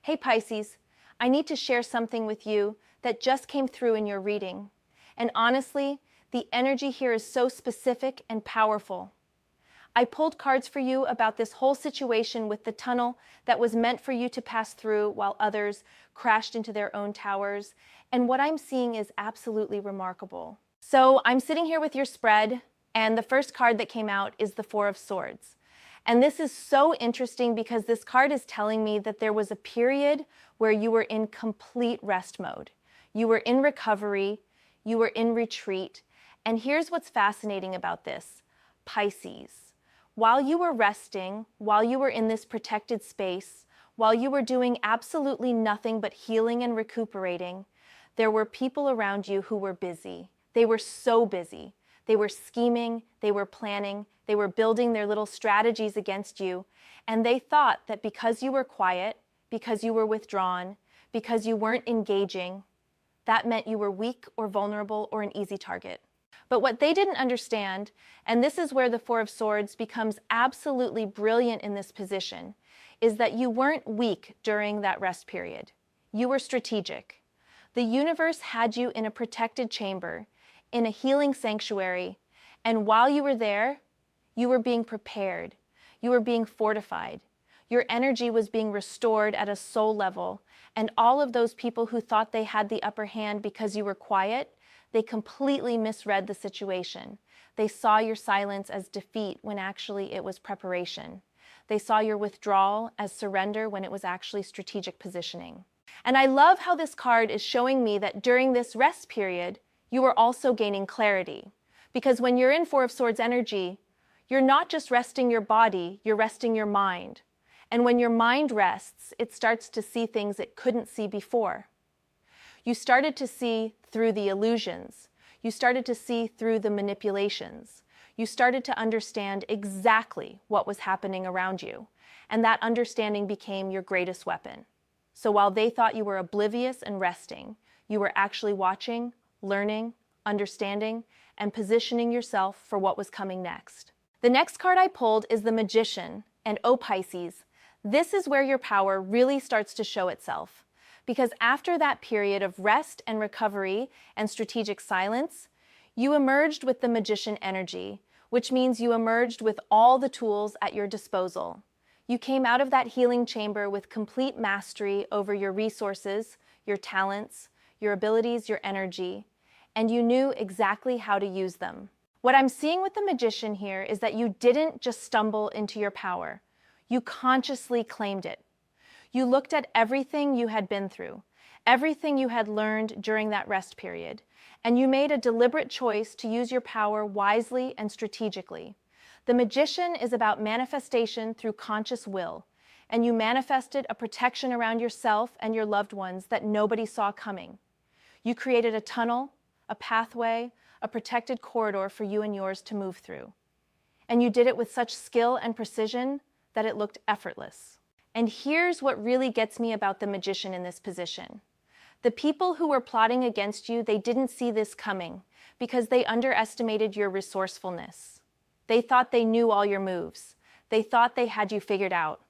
Hey Pisces, I need to share something with you that just came through in your reading. And honestly, the energy here is so specific and powerful. I pulled cards for you about this whole situation with the tunnel that was meant for you to pass through while others crashed into their own towers. And what I'm seeing is absolutely remarkable. So I'm sitting here with your spread, and the first card that came out is the Four of Swords. And this is so interesting because this card is telling me that there was a period where you were in complete rest mode. You were in recovery, you were in retreat. And here's what's fascinating about this, Pisces. While you were resting, while you were in this protected space, while you were doing absolutely nothing but healing and recuperating, there were people around you who were busy. They were so busy. They were scheming, they were planning, they were building their little strategies against you, and they thought that because you were quiet, because you were withdrawn, because you weren't engaging, that meant you were weak or vulnerable or an easy target. But what they didn't understand, and this is where the Four of Swords becomes absolutely brilliant in this position, is that you weren't weak during that rest period. You were strategic. The universe had you in a protected chamber, in a healing sanctuary, and while you were there, you were being prepared, you were being fortified, your energy was being restored at a soul level, and all of those people who thought they had the upper hand because you were quiet, they completely misread the situation. They saw your silence as defeat when actually it was preparation. They saw your withdrawal as surrender when it was actually strategic positioning. And I love how this card is showing me that during this rest period, you are also gaining clarity. Because when you're in Four of Swords energy, you're not just resting your body, you're resting your mind. And when your mind rests, it starts to see things it couldn't see before. You started to see through the illusions. You started to see through the manipulations. You started to understand exactly what was happening around you. And that understanding became your greatest weapon. So while they thought you were oblivious and resting, you were actually watching, learning, understanding, and positioning yourself for what was coming next. The next card I pulled is the Magician, and oh Pisces, this is where your power really starts to show itself. Because after that period of rest and recovery and strategic silence, you emerged with the Magician energy, which means you emerged with all the tools at your disposal. You came out of that healing chamber with complete mastery over your resources, your talents, your abilities, your energy, and you knew exactly how to use them. What I'm seeing with the Magician here is that you didn't just stumble into your power. You consciously claimed it. You looked at everything you had been through, everything you had learned during that rest period, and you made a deliberate choice to use your power wisely and strategically. The Magician is about manifestation through conscious will, and you manifested a protection around yourself and your loved ones that nobody saw coming. You created a tunnel, a pathway, a protected corridor for you and yours to move through. And you did it with such skill and precision that it looked effortless. And here's what really gets me about the Magician in this position. The people who were plotting against you, they didn't see this coming because they underestimated your resourcefulness. They thought they knew all your moves. They thought they had you figured out.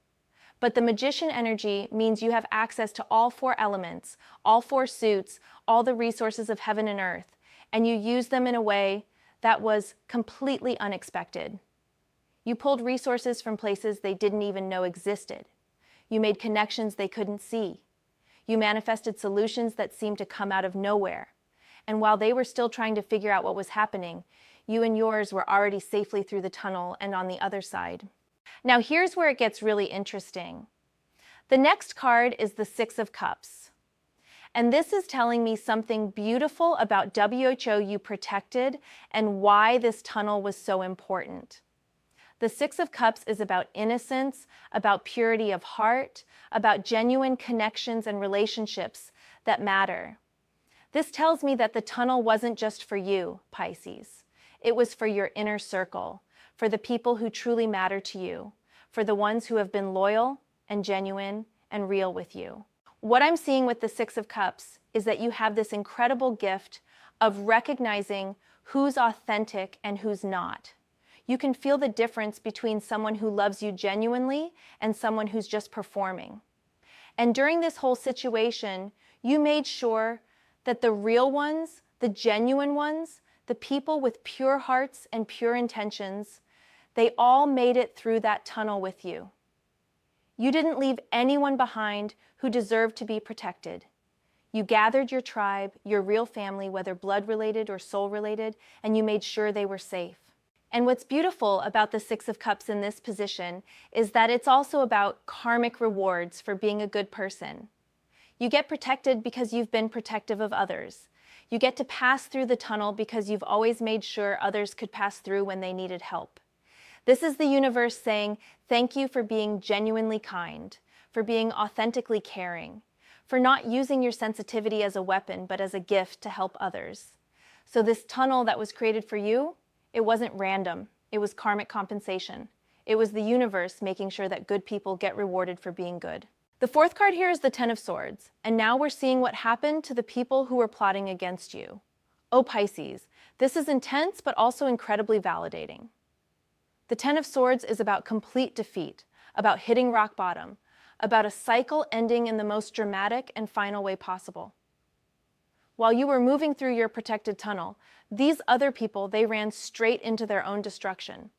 But the Magician energy means you have access to all four elements, all four suits, all the resources of heaven and earth, and you use them in a way that was completely unexpected. You pulled resources from places they didn't even know existed. You made connections they couldn't see. You manifested solutions that seemed to come out of nowhere. And while they were still trying to figure out what was happening, you and yours were already safely through the tunnel and on the other side. Now here's where it gets really interesting. The next card is the Six of Cups. And this is telling me something beautiful about WHO you protected and why this tunnel was so important. The Six of Cups is about innocence, about purity of heart, about genuine connections and relationships that matter. This tells me that the tunnel wasn't just for you, Pisces. It was for your inner circle, for the people who truly matter to you, for the ones who have been loyal and genuine and real with you. What I'm seeing with the Six of Cups is that you have this incredible gift of recognizing who's authentic and who's not. You can feel the difference between someone who loves you genuinely and someone who's just performing. And during this whole situation, you made sure that the real ones, the genuine ones, the people with pure hearts and pure intentions, they all made it through that tunnel with you. You didn't leave anyone behind who deserved to be protected. You gathered your tribe, your real family, whether blood-related or soul-related, and you made sure they were safe. And what's beautiful about the Six of Cups in this position is that it's also about karmic rewards for being a good person. You get protected because you've been protective of others. You get to pass through the tunnel because you've always made sure others could pass through when they needed help. This is the universe saying, thank you for being genuinely kind, for being authentically caring, for not using your sensitivity as a weapon, but as a gift to help others. So this tunnel that was created for you, it wasn't random. It was karmic compensation. It was the universe making sure that good people get rewarded for being good. The fourth card here is the Ten of Swords, and now we're seeing what happened to the people who were plotting against you. Oh, Pisces, this is intense, but also incredibly validating. The Ten of Swords is about complete defeat, about hitting rock bottom, about a cycle ending in the most dramatic and final way possible. While you were moving through your protected tunnel, these other people, they ran straight into their own destruction.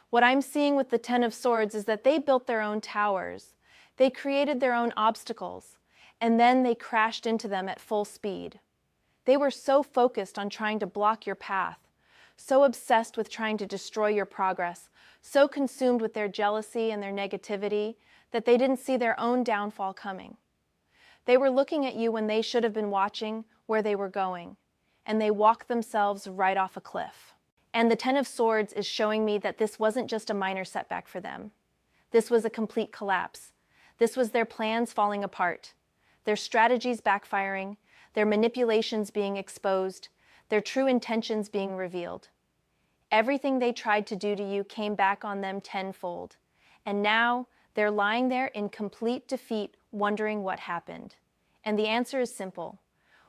What I'm seeing with the Ten of Swords is that they built their own towers, they created their own obstacles, and then they crashed into them at full speed. They were so focused on trying to block your path, so obsessed with trying to destroy your progress, so consumed with their jealousy and their negativity that they didn't see their own downfall coming. They were looking at you when they should have been watching where they were going, and they walked themselves right off a cliff. And the Ten of Swords is showing me that this wasn't just a minor setback for them. This was a complete collapse. This was their plans falling apart, their strategies backfiring, their manipulations being exposed, their true intentions being revealed. Everything they tried to do to you came back on them tenfold, and now they're lying there in complete defeat, wondering what happened. And the answer is simple.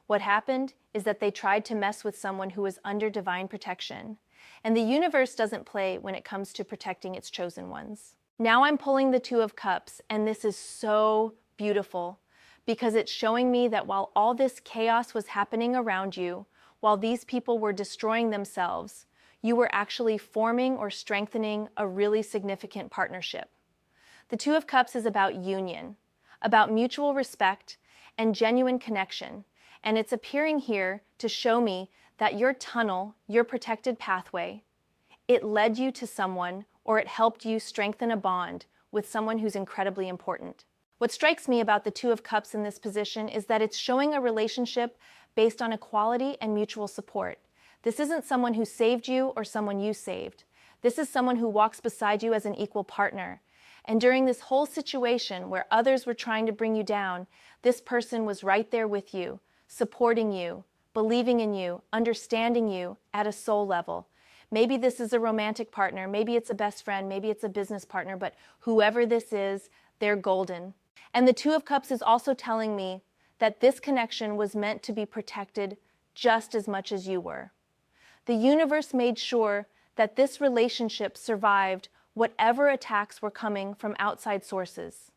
What happened is that they tried to mess with someone who was under divine protection, and the universe doesn't play when it comes to protecting its chosen ones. Now I'm pulling the Two of Cups, and this is so beautiful because it's showing me that while all this chaos was happening around you, while these people were destroying themselves, you were actually forming or strengthening a really significant partnership. The Two of Cups is about union, about mutual respect and genuine connection, and it's appearing here to show me that your tunnel, your protected pathway, it led you to someone or it helped you strengthen a bond with someone who's incredibly important. What strikes me about the Two of Cups in this position is that it's showing a relationship based on equality and mutual support. This isn't someone who saved you or someone you saved. This is someone who walks beside you as an equal partner. And during this whole situation where others were trying to bring you down, this person was right there with you, supporting you, believing in you, understanding you at a soul level. Maybe this is a romantic partner, maybe it's a best friend, maybe it's a business partner, but whoever this is, they're golden. And the Two of Cups is also telling me that this connection was meant to be protected just as much as you were. The universe made sure that this relationship survived whatever attacks were coming from outside sources.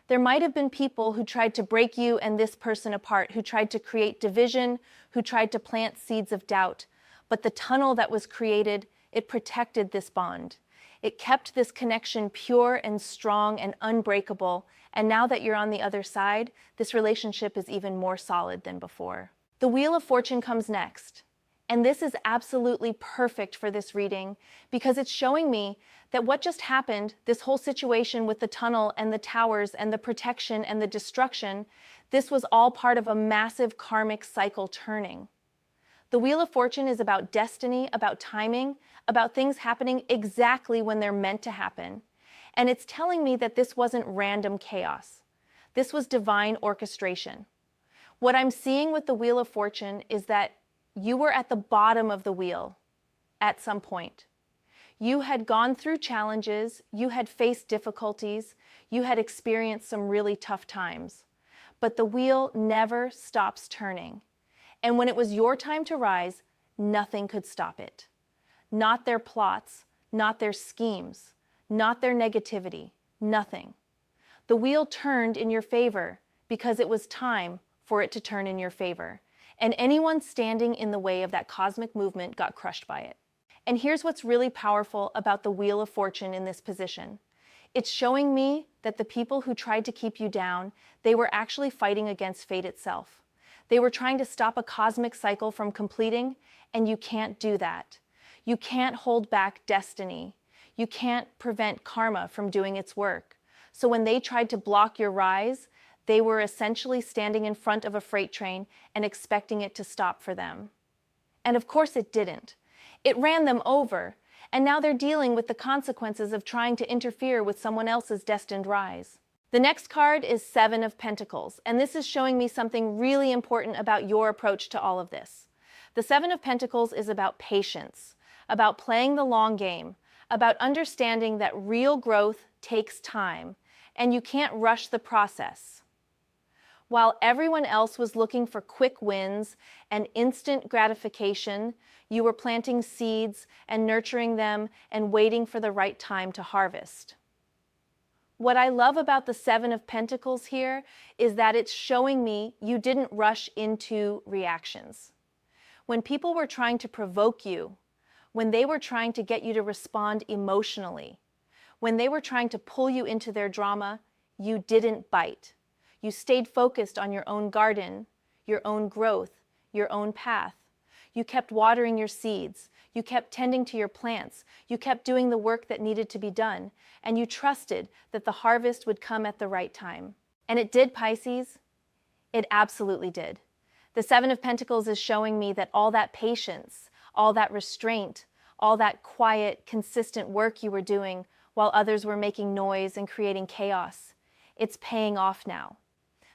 There might have been people who tried to break you and this person apart, who tried to create division, who tried to plant seeds of doubt. But the tunnel that was created, it protected this bond. It kept this connection pure and strong and unbreakable. And now that you're on the other side, this relationship is even more solid than before. The Wheel of Fortune comes next. And this is absolutely perfect for this reading because it's showing me that what just happened, this whole situation with the tunnel and the towers and the protection and the destruction, this was all part of a massive karmic cycle turning. The Wheel of Fortune is about destiny, about timing, about things happening exactly when they're meant to happen. And it's telling me that this wasn't random chaos. This was divine orchestration. What I'm seeing with the Wheel of Fortune is that you were at the bottom of the wheel at some point. You had gone through challenges, you had faced difficulties, you had experienced some really tough times. But the wheel never stops turning. And when it was your time to rise, nothing could stop it. Not their plots, not their schemes, not their negativity, nothing. The wheel turned in your favor because it was time for it to turn in your favor. And anyone standing in the way of that cosmic movement got crushed by it. And here's what's really powerful about the Wheel of Fortune in this position. It's showing me that the people who tried to keep you down, they were actually fighting against fate itself. They were trying to stop a cosmic cycle from completing, and you can't do that. You can't hold back destiny. You can't prevent karma from doing its work. So when they tried to block your rise, they were essentially standing in front of a freight train and expecting it to stop for them. And of course it didn't. It ran them over, and now they're dealing with the consequences of trying to interfere with someone else's destined rise. The next card is Seven of Pentacles, and this is showing me something really important about your approach to all of this. The Seven of Pentacles is about patience, about playing the long game, about understanding that real growth takes time, and you can't rush the process. While everyone else was looking for quick wins and instant gratification, you were planting seeds and nurturing them and waiting for the right time to harvest. What I love about the Seven of Pentacles here is that it's showing me you didn't rush into reactions. When people were trying to provoke you, when they were trying to get you to respond emotionally, when they were trying to pull you into their drama, you didn't bite. You stayed focused on your own garden, your own growth, your own path. You kept watering your seeds. You kept tending to your plants. You kept doing the work that needed to be done. And you trusted that the harvest would come at the right time. And it did, Pisces. It absolutely did. The Seven of Pentacles is showing me that all that patience, all that restraint, all that quiet, consistent work you were doing while others were making noise and creating chaos, it's paying off now.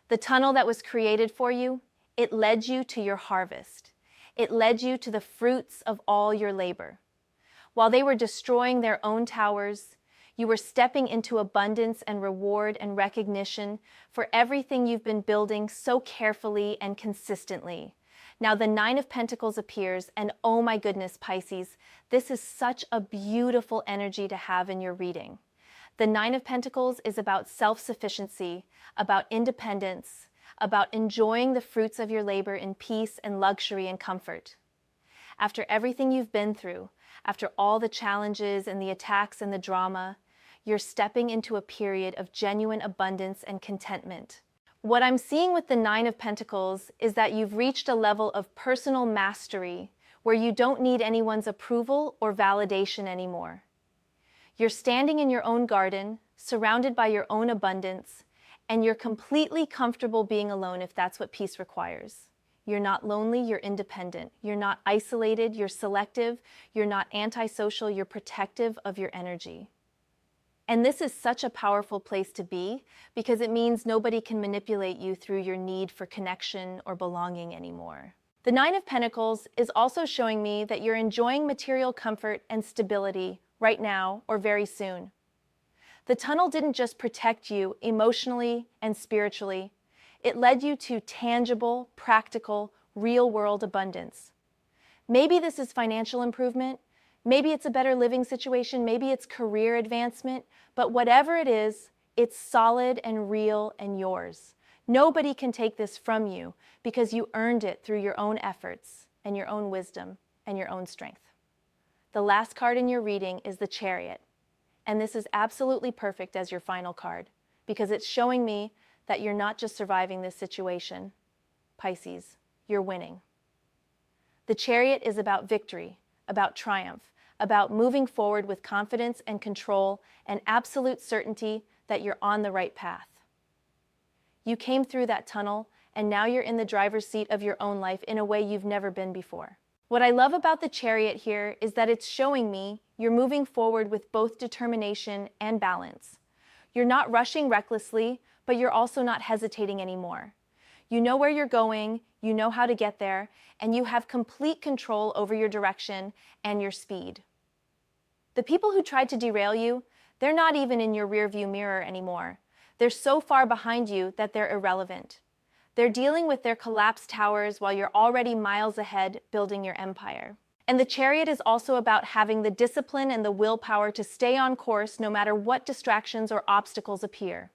The tunnel that was created for you, it led you to your harvest. It led you to the fruits of all your labor. While they were destroying their own towers, you were stepping into abundance and reward and recognition for everything you've been building so carefully and consistently. Now the Nine of Pentacles appears, and oh my goodness, Pisces, this is such a beautiful energy to have in your reading. The Nine of Pentacles is about self-sufficiency, about independence, about enjoying the fruits of your labor in peace and luxury and comfort. After everything you've been through, after all the challenges and the attacks and the drama, you're stepping into a period of genuine abundance and contentment. What I'm seeing with the Nine of Pentacles is that you've reached a level of personal mastery where you don't need anyone's approval or validation anymore. You're standing in your own garden, surrounded by your own abundance, and you're completely comfortable being alone if that's what peace requires. You're not lonely, you're independent. You're not isolated, you're selective. You're not antisocial, you're protective of your energy. And this is such a powerful place to be because it means nobody can manipulate you through your need for connection or belonging anymore. The Nine of Pentacles is also showing me that you're enjoying material comfort and stability right now or very soon. The tunnel didn't just protect you emotionally and spiritually. It led you to tangible, practical, real-world abundance. Maybe this is financial improvement. Maybe it's a better living situation. Maybe it's career advancement. But whatever it is, it's solid and real and yours. Nobody can take this from you because you earned it through your own efforts and your own wisdom and your own strength. The last card in your reading is the Chariot. And this is absolutely perfect as your final card because it's showing me that you're not just surviving this situation. Pisces, you're winning. The Chariot is about victory, about triumph, about moving forward with confidence and control and absolute certainty that you're on the right path. You came through that tunnel, and now you're in the driver's seat of your own life in a way you've never been before. What I love about the Chariot here is that it's showing me you're moving forward with both determination and balance. You're not rushing recklessly, but you're also not hesitating anymore. You know where you're going, you know how to get there, and you have complete control over your direction and your speed. The people who tried to derail you, they're not even in your rearview mirror anymore. They're so far behind you that they're irrelevant. They're dealing with their collapsed towers while you're already miles ahead building your empire. And the Chariot is also about having the discipline and the willpower to stay on course no matter what distractions or obstacles appear.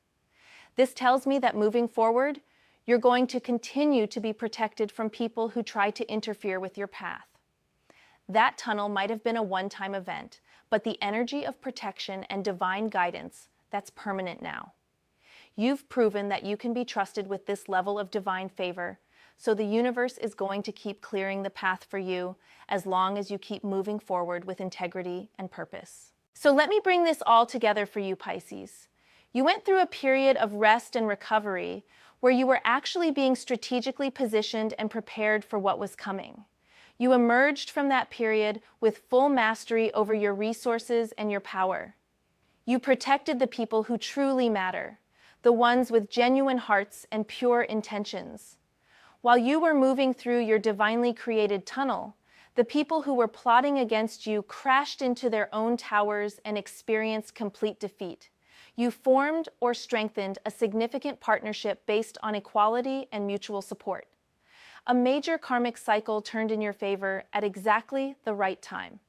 This tells me that moving forward, you're going to continue to be protected from people who try to interfere with your path. That tunnel might have been a one-time event, but the energy of protection and divine guidance, that's permanent now. You've proven that you can be trusted with this level of divine favor, so the universe is going to keep clearing the path for you as long as you keep moving forward with integrity and purpose. So let me bring this all together for you, Pisces. You went through a period of rest and recovery where you were actually being strategically positioned and prepared for what was coming. You emerged from that period with full mastery over your resources and your power. You protected the people who truly matter, the ones with genuine hearts and pure intentions. While you were moving through your divinely created tunnel, the people who were plotting against you crashed into their own towers and experienced complete defeat. You formed or strengthened a significant partnership based on equality and mutual support. A major karmic cycle turned in your favor at exactly the right time.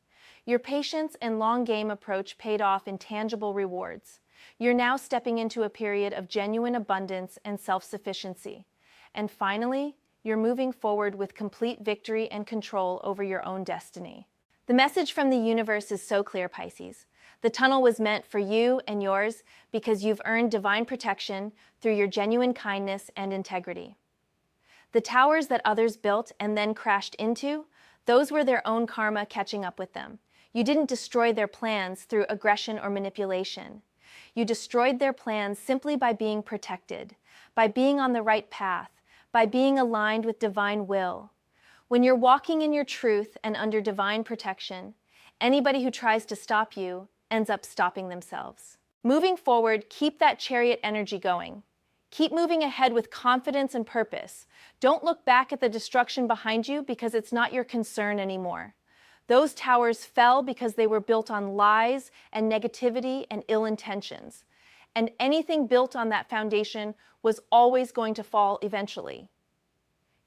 Your patience and long game approach paid off in tangible rewards. You're now stepping into a period of genuine abundance and self-sufficiency. And finally, you're moving forward with complete victory and control over your own destiny. The message from the universe is so clear, Pisces. The tunnel was meant for you and yours because you've earned divine protection through your genuine kindness and integrity. The towers that others built and then crashed into, those were their own karma catching up with them. You didn't destroy their plans through aggression or manipulation. You destroyed their plans simply by being protected, by being on the right path, by being aligned with divine will. When you're walking in your truth and under divine protection, anybody who tries to stop you ends up stopping themselves. Moving forward, keep that chariot energy going. Keep moving ahead with confidence and purpose. Don't look back at the destruction behind you because it's not your concern anymore. Those towers fell because they were built on lies and negativity and ill intentions. And anything built on that foundation was always going to fall eventually.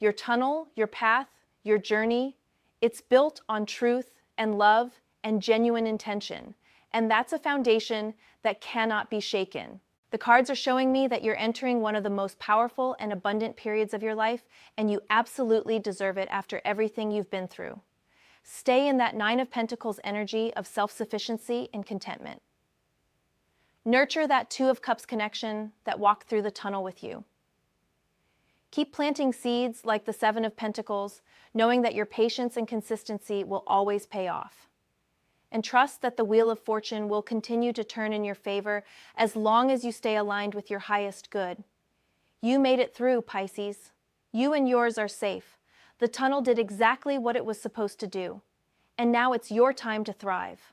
Your tunnel, your path, your journey, it's built on truth and love and genuine intention. And that's a foundation that cannot be shaken. The cards are showing me that you're entering one of the most powerful and abundant periods of your life, and you absolutely deserve it after everything you've been through. Stay in that Nine of Pentacles energy of self-sufficiency and contentment. Nurture that Two of Cups connection that walked through the tunnel with you. Keep planting seeds like the Seven of Pentacles, knowing that your patience and consistency will always pay off. And trust that the Wheel of Fortune will continue to turn in your favor as long as you stay aligned with your highest good. You made it through, Pisces. You and yours are safe. The tunnel did exactly what it was supposed to do. And now it's your time to thrive.